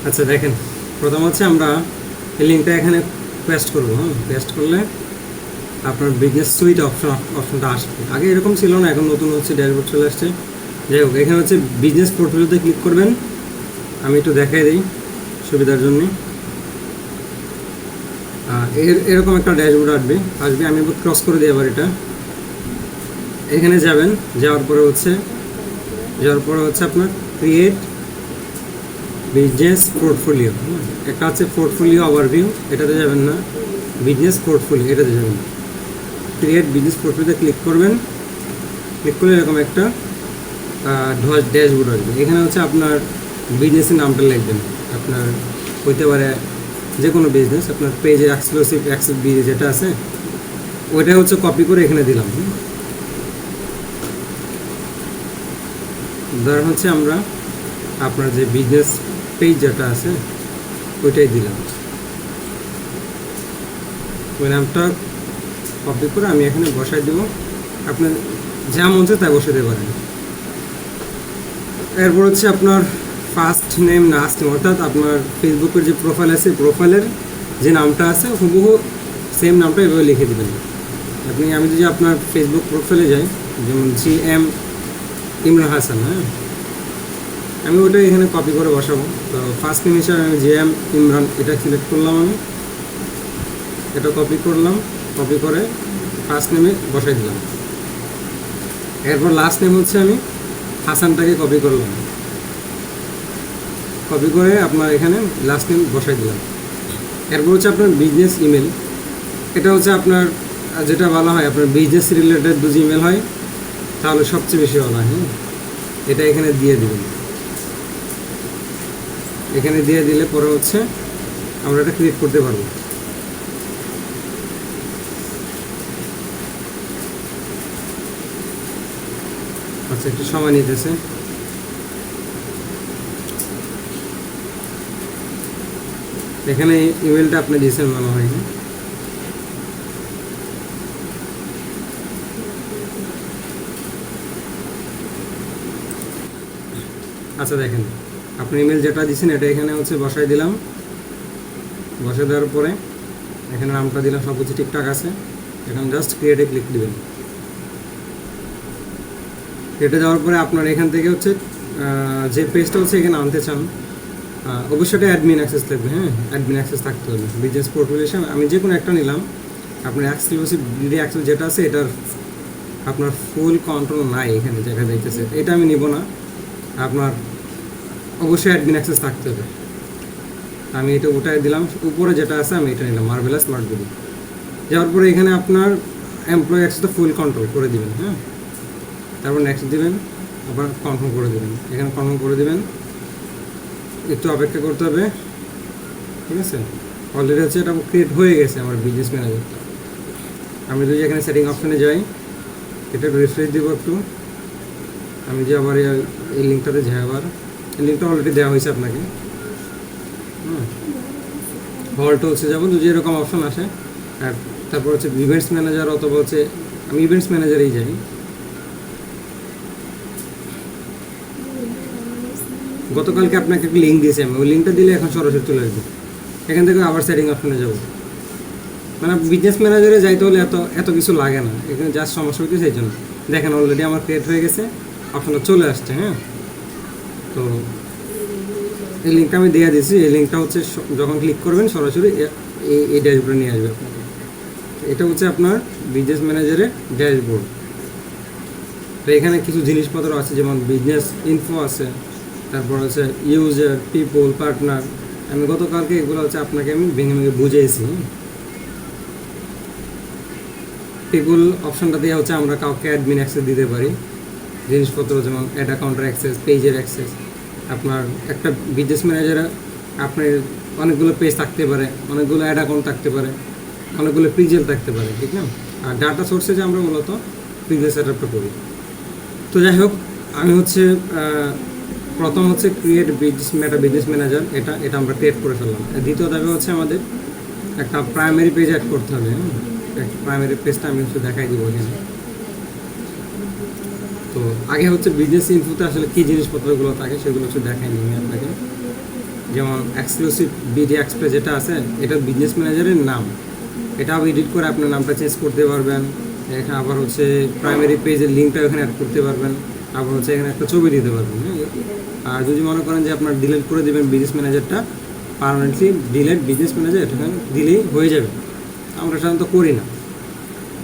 আচ্ছা দেখেন, প্রথম হচ্ছে আমরা এই লিঙ্কটা এখানে পেস্ট করবো। হ্যাঁ, পেস্ট করলে আপনার বিজনেস সুইট অপশনটা আসবে। আগে এরকম ছিল না, এখন নতুন হচ্ছে, ড্যাশবোর্ড চলে আসছে। যাই হোক, এখানে হচ্ছে বিজনেস পোর্টফোলিওতে ক্লিক করবেন। আমি একটু দেখাই দিই সুবিধার জন্য। এরকম একটা ড্যাশবোর্ড আসবে। আমি ক্রস করে দিই আবার এটা। এখানে যাবেন, যাওয়ার পরে হচ্ছে আপনার ক্রিয়েট বিজনেস পোর্টফোলিও। একটা আছে পোর্টফোলিও ওভারভিউ, এটাতে যাবেন না। বিজনেস পোর্টফোলিও এটাতে যাবেন। ক্রিয়েট বিজনেস পোর্টফোলিওতে ক্লিক করবেন। ক্লিক করলে এরকম একটা ড্যাশবোর্ড আসবে। এখানে হচ্ছে আপনার বিজনেসের নামটা লিখবেন। আপনার হইতে পারে যে কোনো বিজনেস, আপনার পেজে এক্সক্লুসিভ অ্যাক্সেস বিজনেস যেটা আছে ওইটা হচ্ছে কপি করে এখানে দিলাম। ধরেন হচ্ছে আমরা আপনার যে বিজনেস পেজ যেটা আছে ওইটাই দিলাম। ওই নামটা কপি করে আমি এখানে বসাই দেবো। আপনার যা মন চায় তাই বসাতে পারেন। এরপর হচ্ছে আপনার ফার্স্ট নেম লাস্ট নেম, অর্থাৎ আপনার ফেসবুকের যে প্রোফাইল আছে প্রোফাইলের যে নামটা আছে হুবহু সেম নামটা এভাবে লিখে দেবেন আপনি। আমি যদি আপনার ফেসবুক প্রোফাইলে যাই, যেমন GM ইমরান হাসান, হ্যাঁ, আমি ওটা এখানে কপি করে বসাবো। তো ফার্স্ট নেম হিসাবে আমি GM ইমরান এটা সিলেক্ট করলাম। আমি এটা কপি করলাম, কপি করে ফার্স্ট নেমে বসাই দিলাম। এরপর লাস্ট নেম হচ্ছে আমি হাসানটাকে কপি করলাম, কপি করে আপনার এখানে লাস্ট নেম বসাই দিলাম। এরপর হচ্ছে আপনার বিজনেস ইমেল। এটা হচ্ছে আপনার যেটা বলা হয় আপনার বিজনেস রিলেটেড যদি ইমেল হয় তাহলে সবচেয়ে বেশি ভালো হয়। হ্যাঁ, এটা এখানে দিয়ে দেবেন। এখানে দিয়ে দিলে পরে হচ্ছে আমরা এটা ক্রিয়েট করতে পারবো। আচ্ছা, একটু সময় নিতেছে। এখানে ইমেলটা আপনি দিয়েছেন মনে হয়। আচ্ছা দেখেন, আপনি ইমেল যেটা দিয়েছেন এটা এখানে হচ্ছে বসাই দিলাম। বসাই দেওয়ার পরে এখানে নামটা দিলাম, সব কিছু ঠিকঠাক আছে। এখানে জাস্ট ক্রিয়েটে ক্লিক দিবেন। কেটে যাওয়ার পরে আপনার এখান থেকে হচ্ছে যে পেজটা হচ্ছে এখানে আনতে চান, অবশ্যই এটা অ্যাডমিন অ্যাক্সেস থাকবে। হ্যাঁ, অ্যাডমিন অ্যাক্সেস থাকতে হবে। বিজনেস পোর্টফোলিও আমি যে কোনো একটা নিলাম। আপনার এক্সক্লুসিভ ডিডি অ্যাক্সেস যেটা আছে এটার আপনার ফুল কন্ট্রোল নাই এখানে যেটা দেখতেছে, এটা আমি নিব না। আপনার অবশ্যই অ্যাডমিন অ্যাক্সেস থাকতে হবে। আমি এটা উঠাই দিলাম। উপরে যেটা আছে আমি এটা নিলাম, মার্ভেলাস স্মার্ট বিডি। যাওয়ার পরে এখানে আপনার এমপ্লয়ি অ্যাক্সেসটা ফুল কন্ট্রোল করে দিবেন। হ্যাঁ, তারপর নেক্সট দিবেন, আবার কনফার্ম করে দেবেন। এখানে কনফার্ম করে দেবেন, একটু অপেক্ষা করতে হবে। ঠিক আছে, অলরেডি হচ্ছে এটা ক্রিয়েট হয়ে গেছে আমার বিজনেস ম্যানেজারটা। আমি যদি এখানে সেটিং অপশানে যাই, এটা রিফ্রেশ দিব একটু। আমি যে আবার এই লিঙ্কটাতে যাই, আবার এই লিঙ্কটা অলরেডি দেওয়া হয়েছে আপনাকে। হল টুলসে যাবো, যদি এরকম অপশন আসে। আর তারপর হচ্ছে ইভেন্টস ম্যানেজার, অথবা হচ্ছে আমি ইভেন্টস ম্যানেজারেই যাই। গতকালকে আপনাকে একটা লিঙ্ক দিয়েছি আমি, ওই লিঙ্কটা দিলে এখন সরাসরি চলে আসবে। এখান থেকে আবার সেটিং অপশনে যাব। মানে বিজনেস ম্যানেজারে যাইতে হলে এত কিছু লাগে না, এখানে জাস্ট সমস্যা হচ্ছে সেই জন্য। দেখেন অলরেডি আমার ক্রিয়েট হয়ে গেছে, অপশনটা চলে আসছে। হ্যাঁ, তো এই লিঙ্কটা আমি দিয়ে দিয়েছি। এই লিঙ্কটা হচ্ছে যখন ক্লিক করবেন সরাসরি এই ড্যাশবোর্ডে নিয়ে আসবে আপনাকে। এটা হচ্ছে আপনার বিজনেস ম্যানেজারের ড্যাশবোর্ড। তো এখানে কিছু জিনিসপত্র আছে, যেমন বিজনেস ইনফো আছে, তারপর হচ্ছে ইউজার, পিপল, পার্টনার। আমি গতকালকে এগুলো হচ্ছে আপনাকে আমি ভেঙে ভেঙে বুঝিয়েছি। পিপল অপশনটা দিয়ে হচ্ছে আমরা কাউকে অ্যাডমিন অ্যাক্সেস দিতে পারি জিনিসপত্র, যেমন অ্যাড অ্যাকাউন্টের অ্যাক্সেস, পেজের অ্যাক্সেস। আপনার একটা বিজনেস ম্যানেজারে আপনার অনেকগুলো পেজ থাকতে পারে, অনেকগুলো অ্যাড অ্যাকাউন্ট থাকতে পারে, অনেকগুলো পিজেল থাকতে পারে, ঠিক না? আর ডাটা সোর্সে যে আমরা মূলত পিজেল সেট আপটা করি। তো যাই হোক, আমি হচ্ছে প্রথম হচ্ছে ক্রিয়েট বিজনেস ম্যানেজার, এটা আমরা ক্রিয়েট করে ফেললাম। দ্বিতীয় ধাপে হচ্ছে আমাদের একটা প্রাইমারি পেজ অ্যাড করতে হবে। প্রাইমারি পেজটা আমি হচ্ছে দেখাই দিব এখানে। তো আগে হচ্ছে বিজনেস ইনফোতে আসলে কী জিনিসপত্রগুলো থাকে সেগুলো হচ্ছে দেখাই নিই আমি আপনাকে। যেমন এক্সক্লুসিভ বিডি এক্সপ্রেস যেটা আছে, এটা বিজনেস ম্যানেজারের নাম, এটাও এডিট করে আপনার নামটা চেঞ্জ করতে পারবেন। এখানে আবার হচ্ছে প্রাইমারি পেজের লিঙ্কটা এখানে অ্যাড করতে পারবেন, আবার হচ্ছে এখানে একটা ছবি দিতে পারবেন। হ্যাঁ, আর যদি মনে করেন যে আপনার ডিলিট করে দেবেন বিজনেস ম্যানেজারটা, পারমানেন্টলি ডিলিট বিজনেস ম্যানেজার এটা দিলেই হয়ে যাবে। আমরা সাধারণত করি না।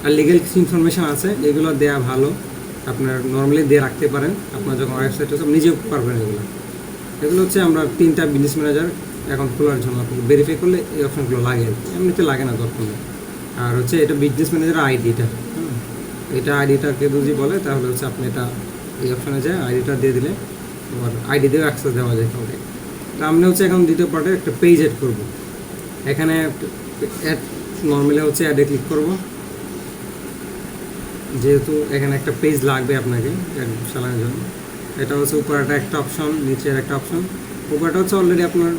আর লিগ্যাল কিছু ইনফরমেশান আছে, এগুলো দেওয়া ভালো, আপনার নর্মালি দিয়ে রাখতে পারেন। আপনার যখন ওয়েবসাইটে সব নিজেও পারবেন এগুলো। এগুলো হচ্ছে আমরা 3টা বিজনেস ম্যানেজার অ্যাকাউন্ট খোলার জন্য ভেরিফাই করলে এই অপশনগুলো লাগে, এমনিতে লাগে না দরকার। আর হচ্ছে এটা বিজনেস ম্যানেজার আইডিটা, এটা আইডিটাকে যদি বলে তাহলে হচ্ছে আপনি এটা এই অপশানে যায় আইডিটা দিয়ে দিলে আবার আইডি দিয়েও অ্যাক্সেস দেওয়া যায় কাউকে। তো আমি হচ্ছে এখন দ্বিতীয় পার্টে একটা পেজ অ্যাড করব। এখানে অ্যাড নর্মালি হচ্ছে অ্যাডে ক্লিক করব, যেহেতু এখানে একটা পেজ লাগবে আপনাকে অ্যাড চালানোর জন্য। এটা হচ্ছে উপরেটা একটা অপশন, নিচের একটা অপশন। উপরটা হচ্ছে অলরেডি আপনার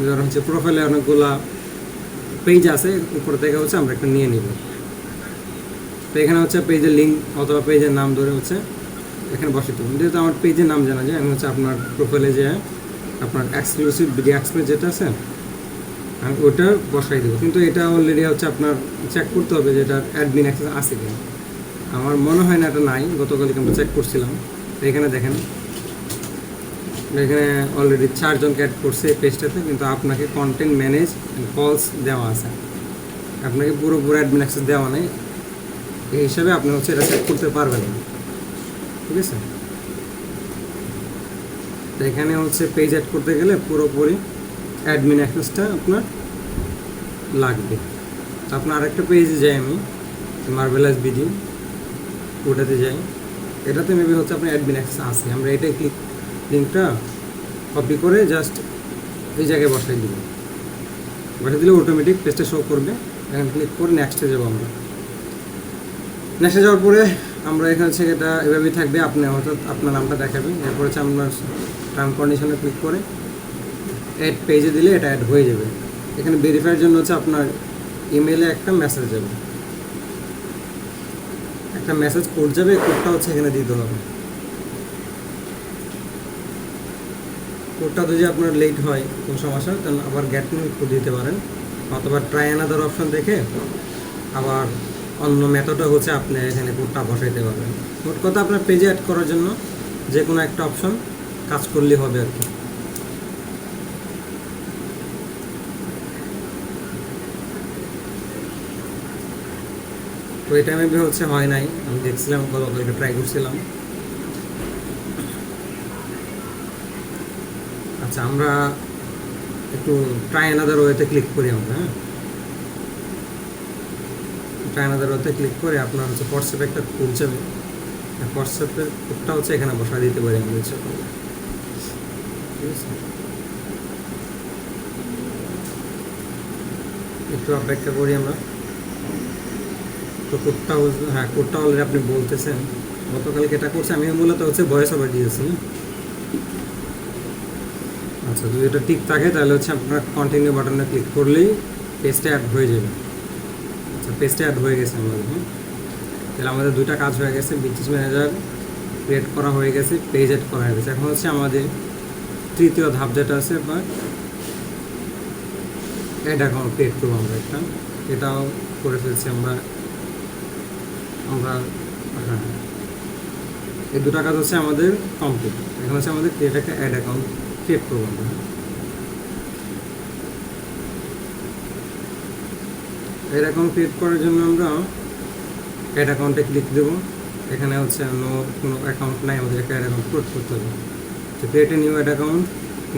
ধর হচ্ছে প্রোফাইলে অনেকগুলা পেজ আছে, উপর থেকে হচ্ছে আমরা একটা নিয়ে নিব। তো এখানে হচ্ছে পেজের লিঙ্ক অথবা পেজের নাম ধরে হচ্ছে এখানে বসাতে হবে। যেহেতু আমার পেজের নাম জানা যায়, আমি হচ্ছে আপনার প্রোফাইলে যে আপনার এক্সক্লুসিভ বিডি এক্সপ্রেস যেটা আছে আমি ওটা বসাই দেবো। কিন্তু এটা অলরেডি হচ্ছে আপনার চেক করতে হবে যে এটার অ্যাডমিন অ্যাক্সেস আছে কিনা। আমার মনে হয় না এটা নাই, গতকালকে আমরা চেক করছিলাম। তো এখানে দেখেন এখানে অলরেডি 4 জনকে অ্যাড করছে এই পেজটাতে, কিন্তু আপনাকে কন্টেন্ট ম্যানেজ কলস দেওয়া আছে, আপনাকে পুরোপুরি অ্যাডমিন অ্যাক্সেস দেওয়া নেই। এই হিসাবে আপনি হচ্ছে এটা চেক করতে পারবেন না, ঠিক আছে। তো এখানে হচ্ছে পেজ অ্যাড করতে গেলে পুরোপুরি অ্যাডমিন অ্যাক্সেসটা আপনার লাগবে। তো আপনার আরেকটা পেজে যাই আমি, মার্ভেলাস বিডি, ওটাতে যাই। এটাতে মেবি হচ্ছে আপনার অ্যাডমিন অ্যাক্সেস আছে। আমরা এটাই ক্লিক লিঙ্কটা কপি করে জাস্ট এই জায়গায় বসাই দিব। বসাই দিলে অটোমেটিক পেজটা শো করবে। এখানে ক্লিক করে নেক্সটে যাবো আমরা। নেক্সটে যাওয়ার পরে আমরা এখানে হচ্ছে এটা এভাবেই থাকবে, আপনি অর্থাৎ আপনার নামটা দেখাবে। এরপর হচ্ছে আপনার টার্ম কন্ডিশনে ক্লিক করে অ্যাড পেজে দিলে এটা অ্যাড হয়ে যাবে। এখানে ভেরিফাইয়ের জন্য হচ্ছে আপনার ইমেলে একটা মেসেজ যাবে, একটা মেসেজ কোড যাবে, কোডটা হচ্ছে এখানে দিতে হবে। কোডটা যদি আপনার লেট হয় কোনো সমস্যা, তাহলে আবার গেট নিউ কোড দিতে পারেন, অথবা ট্রাই অ্যানাদার অপশন দেখে আবার অন্য মেথডও হচ্ছে আপনি এখানে কোডটা বসাইতে পারবেন। মোট কথা আপনার পেজে অ্যাড করার জন্য যে কোনো একটা অপশন কাজ করলেই হবে আর কি। তো এটা মেবি হচ্ছে হয় নাই, আমি দেখছিলাম গতকালকে ট্রাই করছিলাম। আচ্ছা, আমরা একটু ট্রাই অ্যানাদার ওয়েতে ক্লিক করি আমরা। হ্যাঁ, ট্রাই অ্যানাদার ওয়েতে ক্লিক করে আপনার হচ্ছে হোয়াটসঅ্যাপে একটা কোড যাবে, হোয়াটসঅ্যাপের কোডটা হচ্ছে এখানে বসায় দিতে পারি আমরা ইচ্ছা করলে, ঠিক আছে। একটু অপেক্ষা করি আমরা। তো কোডটা হ্যাঁ, কোডটা অলরেডি আপনি বলতেছেন গতকালকে এটা করছে। আমি মূলত হচ্ছে ভয়েস ওভার দিয়েছি। আচ্ছা, যদি এটা ঠিক থাকে তাহলে হচ্ছে আপনার কন্টিনিউ বাটনে ক্লিক করলেই পেজটা অ্যাড হয়ে যাবে। আচ্ছা, পেজটা অ্যাড হয়ে গেছে আমাদের। তাহলে আমাদের 2টা কাজ হয়ে গেছে, বিজনেস ম্যানেজার ক্রিয়েট করা হয়ে গেছে, পেজ অ্যাড করা হয়ে গেছে। এখন হচ্ছে আমাদের তৃতীয় ধাপ যেটা আছে, বা অ্যাড অ্যাকাউন্ট ক্রিয়েট করবো আমরা একটা, এটাও করে ফেলছি আমরা। হ্যাঁ, এই 2টা কাজ হচ্ছে আমাদের কমপ্লিট। এখন হচ্ছে আমাদের ক্রিয়েট একটা অ্যাড অ্যাকাউন্ট ক্রিয়েট করবো আমরা। অ্যাড অ্যাকাউন্ট ক্রিয়েট করার জন্য আমরা অ্যাড অ্যাকাউন্টে ক্লিক দেবো। এখানে হচ্ছে কোনো অ্যাকাউন্ট নাই, আমাদের একটা অ্যাড অ্যাকাউন্ট ক্রিয়েট করতে হবে। তো create a new ad account,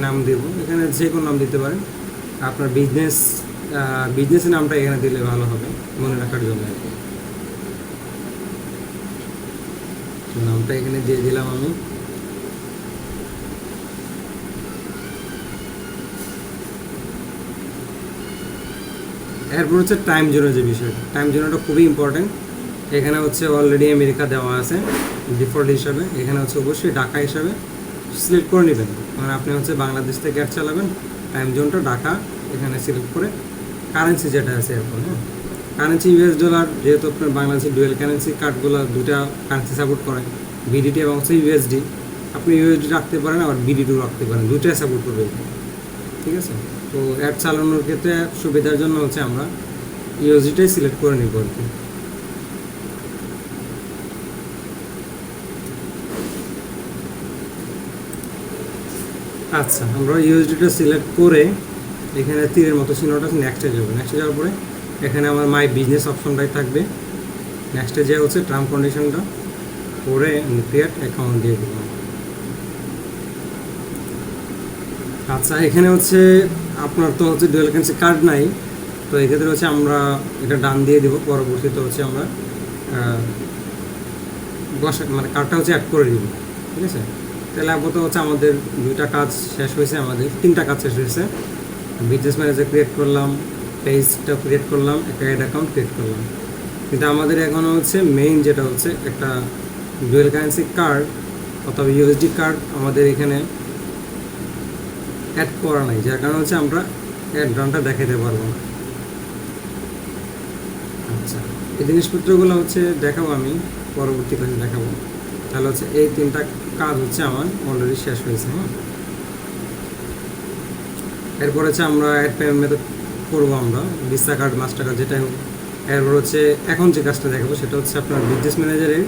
নাম দেবো এখানে যে কোনো নাম দিতে পারেন। আপনার বিজনেসের নামটা এখানে দিলে ভালো হবে মনে রাখার জন্য আর কি। নামটা এখানে দিয়ে দিলাম আমি। এরপর হচ্ছে টাইম জোনের যে বিষয়টা, টাইম জোনটা খুবই ইম্পর্টেন্ট। এখানে হচ্ছে অলরেডি আমেরিকা দেওয়া আছে ডিফল্ট হিসাবে, এখানে হচ্ছে অবশ্যই ঢাকা হিসাবে সিলেক্ট করে নেবেন। মানে আপনি হচ্ছে বাংলাদেশ থেকে অ্যাড চালাবেন, টাইম জোনটা ঢাকা এখানে সিলেক্ট করে কারেন্সি যেটা আছে এখন, হ্যাঁ, কারেন্সি ইউএস ডলার, যেহেতু আপনার বাংলাদেশের ডুয়েল কারেন্সি কার্ডগুলো 2টা কারেন্সি সাপোর্ট করে, বিডিটি এবং হচ্ছে ইউএসডি। আপনি ইউএসডি রাখতে পারেন, আবার বিডিটিও রাখতে পারেন, 2টাই সাপোর্ট করবে। ঠিক আছে। তো অ্যাড চালানোর ক্ষেত্রে সুবিধার জন্য হচ্ছে আমরা ইউএসডিটাই সিলেক্ট করে নিব আর কি। আচ্ছা, আমরা ইউএসডিটা সিলেক্ট করে এখানে তীরের মতো চিহ্নটা নেক্সটে যাবো। নেক্সটে যাওয়ার পরে এখানে আমার মাই বিজনেস অপশনটাই থাকবে। নেক্সটে যে হচ্ছে টার্ম কন্ডিশনটা করে ক্রিয়েট অ্যাকাউন্ট দিয়ে দেবো। আচ্ছা, এখানে হচ্ছে আপনার তো হচ্ছে ডুয়াল কারেন্সি কার্ড নাই, তো এক্ষেত্রে হচ্ছে আমরা এটা ডান দিয়ে দিব। পরবর্তীতে হচ্ছে আমরা মানে কার্ডটা হচ্ছে অ্যাড করে দিব। ঠিক আছে, তাহলে আপাতত হচ্ছে আমাদের 2টা কাজ শেষ হয়েছে, আমাদের 3টা কাজ শেষ হয়েছে। বিজনেস ম্যানেজার ক্রিয়েট করলাম, পেজটা ক্রিয়েট করলাম, একটা অ্যাড অ্যাকাউন্ট ক্রিয়েট করলাম। কিন্তু আমাদের এখনও হচ্ছে মেইন যেটা হচ্ছে একটা ডুয়াল কারেন্সি কার্ড অথবা ইউএসডি কার্ড আমাদের এখানে অ্যাড করা নাই, যার কারণে হচ্ছে আমরা অ্যাড রানটা দেখাতে পারবো না। আচ্ছা, এই জিনিসপত্রগুলো হচ্ছে দেখাবো আমি পরবর্তী কাজে দেখাবো। তাহলে হচ্ছে এই 3টা কাজ হচ্ছে আমার অলরেডি শেষ হয়েছে। হ্যাঁ, এরপর হচ্ছে আমরা অ্যাড পেমেন্ট মেথড করবো আমরা, ভিসা কার্ড, মাস্টার কার্ড যেটাই হোক। এরপর হচ্ছে এখন যে কাজটা দেখাবো সেটা হচ্ছে আপনার বিজনেস ম্যানেজারের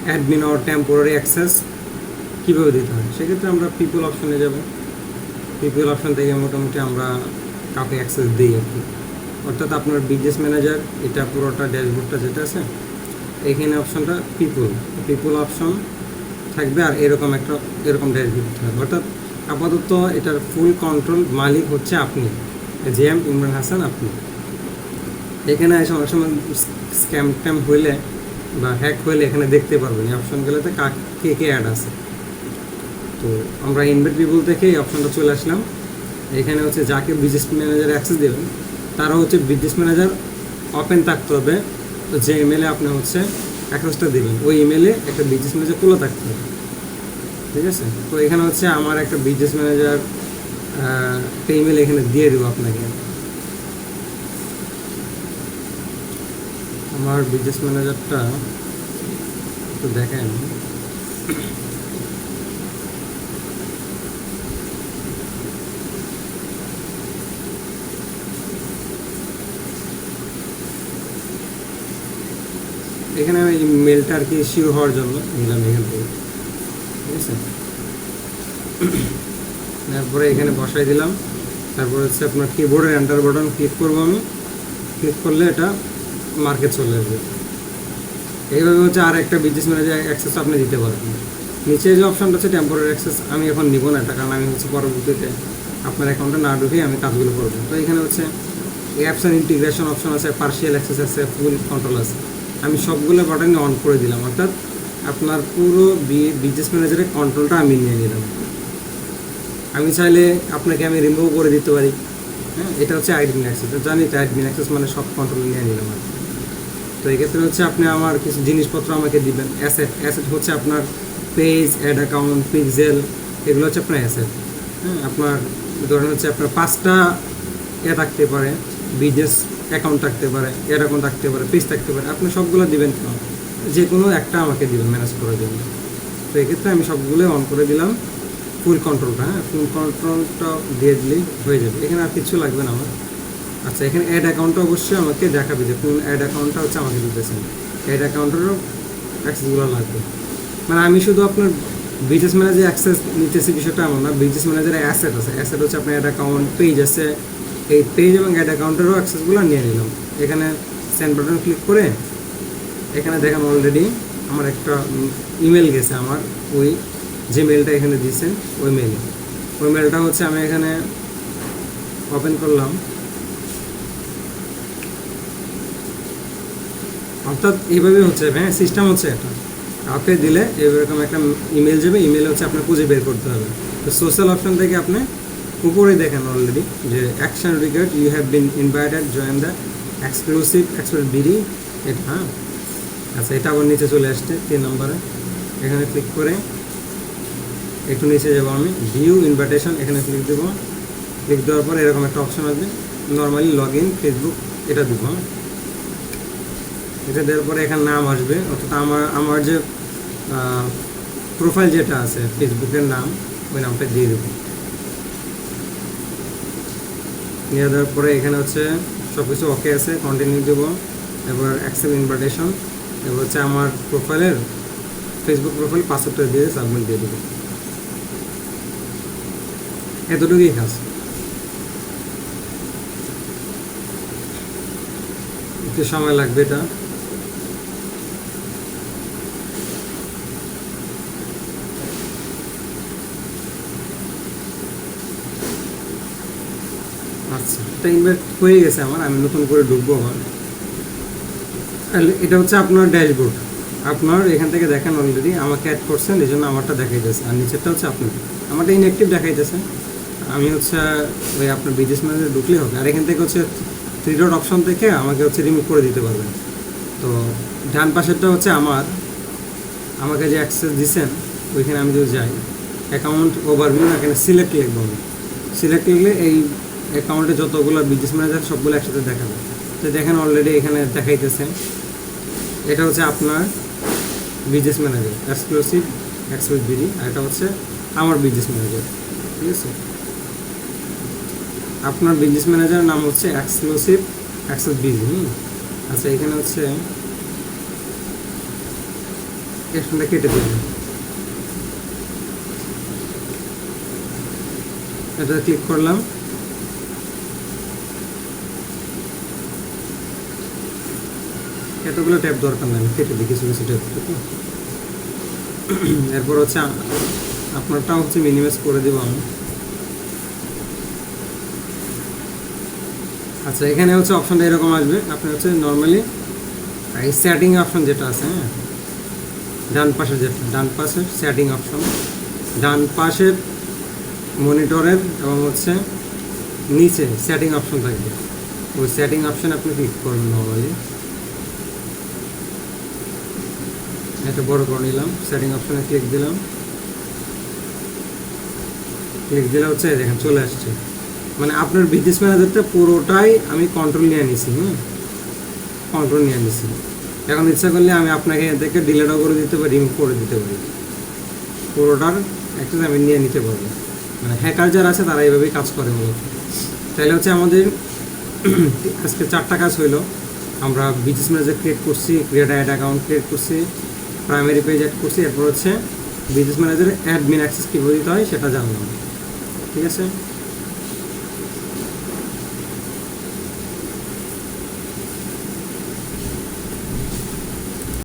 অ্যাডমিন অর টেম্পোরারি অ্যাক্সেস কীভাবে দিতে হয়। সেক্ষেত্রে আমরা পিপল অপশনে যাব। পিপল অপশন থেকে মোটামুটি আমরা কাউকে অ্যাক্সেস দিই আর কি। অর্থাৎ আপনার বিজনেস ম্যানেজার এটা পুরোটা ড্যাশবোর্ডটা যেটা আছে এখানে অপশনটা পিপল অপশন থাকবে, আর এরকম ড্যাশবোর্ড থাকবে। অর্থাৎ আপাতত এটার ফুল কন্ট্রোল মালিক হচ্ছে আপনি, জিএম ইমরান হাসান আপনি। এখানে এসে অনেক সময় স্ক্যাম ট্যাম হইলে বা হ্যাক হইলে এখানে দেখতে পারবেন এই অপশনগুলোতে কে কে অ্যাড আছে। তো আমরা ইনভাইট পিপল থেকে এই অপশনটা চলে আসলাম। এখানে হচ্ছে যাকে বিজনেস ম্যানেজার অ্যাক্সেস দেবেন তারা হচ্ছে বিজনেস ম্যানেজার ওপেন থাকতে হবে। তো যে ইমেলে আপনি হচ্ছে অ্যাক্সেসটা দেবেন ওই ইমেলে একটা বিজনেস ম্যানেজার খোলা থাকতে হবে। ঠিক আছে, তো এখানে হচ্ছে আমার একটা বিজনেস ম্যানেজার একটা ইমেল এখানে দিয়ে দেবো আপনাকে। আমার বিজনেস ম্যানেজারটা একটু দেখেন। এখানে আমি মেলটা আর কি শিওর হওয়ার জন্য নিলাম এখান থেকে। ঠিক আছে, তারপরে এখানে বসাই দিলাম। তারপরে হচ্ছে আপনার কিবোর্ডের এন্টার বাটন ক্লিক করবো আমি। ক্লিক করলে এটা মার্কেট চলে আসবে। এইভাবে হচ্ছে আর একটা বিজনেস ম্যানেজার অ্যাক্সেস আপনি দিতে পারবেন। নিচে যে অপশনটা আছে টেম্পোরারি অ্যাক্সেস, আমি এখন নিব না এটা, কারণ আমি হচ্ছে পরবর্তীতে আপনার অ্যাকাউন্টে না ঢুকেই আমি কাজগুলো করবো। তো এখানে হচ্ছে অ্যাপস অ্যান্ড ইন্টিগ্রেশন অপশন আছে, পার্শিয়াল অ্যাক্সেস আছে, ফুল কন্ট্রোল আছে। আমি সবগুলো বাটনই অন করে দিলাম, অর্থাৎ আপনার পুরো বিজনেস ম্যানেজারের কন্ট্রোলটা আমি নিয়ে নিলাম। আমি চাইলে আপনাকে আমি রিমুভ করে দিতে পারি। হ্যাঁ, এটা হচ্ছে অ্যাডমিন অ্যাক্সেস। জানি তো অ্যাডমিন অ্যাক্সেস মানে সব কন্ট্রোল নিয়ে নিলাম আর কি। তো এক্ষেত্রে হচ্ছে আপনি আমার কিছু জিনিসপত্র আমাকে দিবেন। অ্যাসেট হচ্ছে আপনার পেজ, অ্যাড অ্যাকাউন্ট, পিক্সেল, এগুলো হচ্ছে আপনার অ্যাসেট। হ্যাঁ, আপনার ধরেন হচ্ছে আপনার 5টা থাকতে পারে, বিজনেস অ্যাকাউন্ট থাকতে পারে, অ্যাড অ্যাকাউন্ট থাকতে পারে, পেজ থাকতে পারে। আপনি সবগুলো দিবেন, যে কোনো একটা আমাকে দিবেন ম্যানেজ করার জন্য। তো এক্ষেত্রে আমি সবগুলো অন করে দিলাম, ফুল কন্ট্রোলটা। হ্যাঁ, ফুল কন্ট্রোলটা দিয়ে দিলেই হয়ে যাবে, এখানে আর কিছু লাগবে না আমার। আচ্ছা, এখানে অ্যাড অ্যাকাউন্টটা অবশ্যই আমাকে দেখাবে যে কোন অ্যাড অ্যাকাউন্টটা হচ্ছে আমাকে দিতেছেন। অ্যাড অ্যাকাউন্টেরও অ্যাক্সেসগুলো লাগবে। মানে আমি শুধু আপনার বিজনেস ম্যানেজার অ্যাক্সেস নিতেছি বিষয়টা এমন না, বিজনেস ম্যানেজারের অ্যাসেট আছে। অ্যাসেট হচ্ছে আপনার অ্যাড অ্যাকাউন্ট, পেজ আছে, এই পেজ এবং অ্যাড অ্যাকাউন্টেরও অ্যাক্সেসগুলো নিয়ে নিলাম। এখানে সেন্ড বাটন ক্লিক করে এখানে দেখেন অলরেডি আমার একটা ইমেল গেছে, আমার ওই যে মেলটা এখানে দিয়েছেন ওই মেলটা হচ্ছে আমি এখানে ওপেন করলাম। অর্থাৎ এইভাবে হচ্ছে, হ্যাঁ, সিস্টেম হচ্ছে এটা। কাউকে দিলে এরকম একটা ইমেল যাবে, ইমেল হচ্ছে আপনার খুঁজে বের করতে হবে। তো সোশ্যাল অপশন থেকে আপনি উপরে দেখেন অলরেডি যে action regard you have been invited join the exclusive express BD, এটা। হ্যাঁ, আচ্ছা, এটা আবার নিচে চলে আসছে 3 নম্বরে। এখানে ক্লিক করে একটু নিচে যাবো আমি, ভিউ ইনভাইটেশন, এখানে ক্লিক দেবো। ক্লিক দেওয়ার পর এরকম একটা অপশন আসবে, নর্মালি লগ ইন ফেসবুক, এটা দেবো। এটা দেওয়ার পরে এখানে নাম আসবে, অর্থাৎ আমার যে প্রোফাইল যেটা আছে ফেসবুকের নাম, ওই নামটা দিয়ে দেবো। নিয়ে দেওয়ার পরে এখানে হচ্ছে সব কিছু ওকে আছে, কন্টিনিউ দেবো। এবার অ্যাকসেপ্ট ইনভাইটেশন, এবার হচ্ছে আমার প্রোফাইলের ফেসবুক প্রোফাইল পাসওয়ার্ডটা দিয়ে সাবমিট দিয়ে দেবো। এতটুকুই কাজ। একটু সময় লাগবে এটা। আচ্ছা, এটা ইনভাইট হয়ে গেছে আমার, আমি নতুন করে ঢুকবো আমার। এটা হচ্ছে আপনার ড্যাশবোর্ড, আপনার এখান থেকে দেখেন অলরেডি আমাকে অ্যাড করছেন, এই জন্য আমারটা দেখাইতেছে, আর নিচেরটা হচ্ছে আপনার, আমারটা ইনঅ্যাক্টিভ দেখাইতেছে। আমি হচ্ছে ওই আপনার বিজনেস ম্যানেজার ঢুকলেই হবে। আর এখান থেকে হচ্ছে থ্রি ডট অপশন থেকে আমাকে হচ্ছে রিমুভ করে দিতে পারবেন। তো ডান পাশেরটা হচ্ছে আমাকে যে অ্যাক্সেস দিচ্ছেন, ওইখানে আমি যদি যাই অ্যাকাউন্ট ওভারভিউ, এখানে সিলেক্ট লিখবো আমি। সিলেক্ট লিখলে এই অ্যাকাউন্টে যতগুলো বিজনেস ম্যানেজার সবগুলো একসাথে দেখাবে। তো দেখেন অলরেডি এখানে দেখাইতেছে, এটা হচ্ছে আপনার বিজনেস ম্যানেজার এক্সক্লুসিভ বিডি, আর এটা হচ্ছে আমার বিজনেস ম্যানেজার। ঠিক আছে, আপনার বিজনেস ম্যানেজারের নাম হচ্ছে এক্সক্লুসিভ বিডি। আচ্ছা, এখানে হচ্ছে এখানটা কেটে দেবেন, এটা ক্লিক করলাম। এতগুলো ট্যাব দরকার নেই, কেটে দিই কিছু কিছু ট্যাব। এরপর হচ্ছে আপনারটা হচ্ছে মিনিমাইজ করে দেবো আমি। আচ্ছা, এখানে হচ্ছে অপশনটা এরকম আসবে, আপনি হচ্ছে নর্মালি এই সেটিং অপশন যেটা আছে, হ্যাঁ, ডান পাশের সেটিং অপশন, ডান পাশের মনিটরের এবং হচ্ছে নিচে সেটিং অপশন থাকবে, ওই সেটিং অপশন আপনি ক্লিক করবেন। নর্মালি এটা বড় করে নিলাম, সেটিং অপশনে ক্লিক দিলে হচ্ছে দেখেন চলে আসছে। মানে আপনার বিজনেস ম্যানেজারটা পুরোটাই আমি কন্ট্রোল নিয়ে নিছি। এখন ইচ্ছা করলে আমি আপনাকে এর থেকে ডিলেটও করে দিতে পারি, রিমুভ করে দিতে পারি, পুরোটার একটা আমি নিয়ে নিতে পারবো। মানে হ্যাকার যারা আছে তারা এইভাবেই কাজ করে মূলত। তাহলে হচ্ছে আমাদের আজকে 4টা কাজ হইলো। আমরা বিজনেস ম্যানেজার ক্রিয়েট করছি, ক্রিয়েট অ্যাড অ্যাকাউন্ট ক্রিয়েট করছি, প্রাইমারি পেজ অ্যাড করছি, এরপর হচ্ছে বিজনেস ম্যানেজারের অ্যাডমিন অ্যাক্সেস কীভাবে দিতে হয় সেটা জানলাম। ঠিক আছে।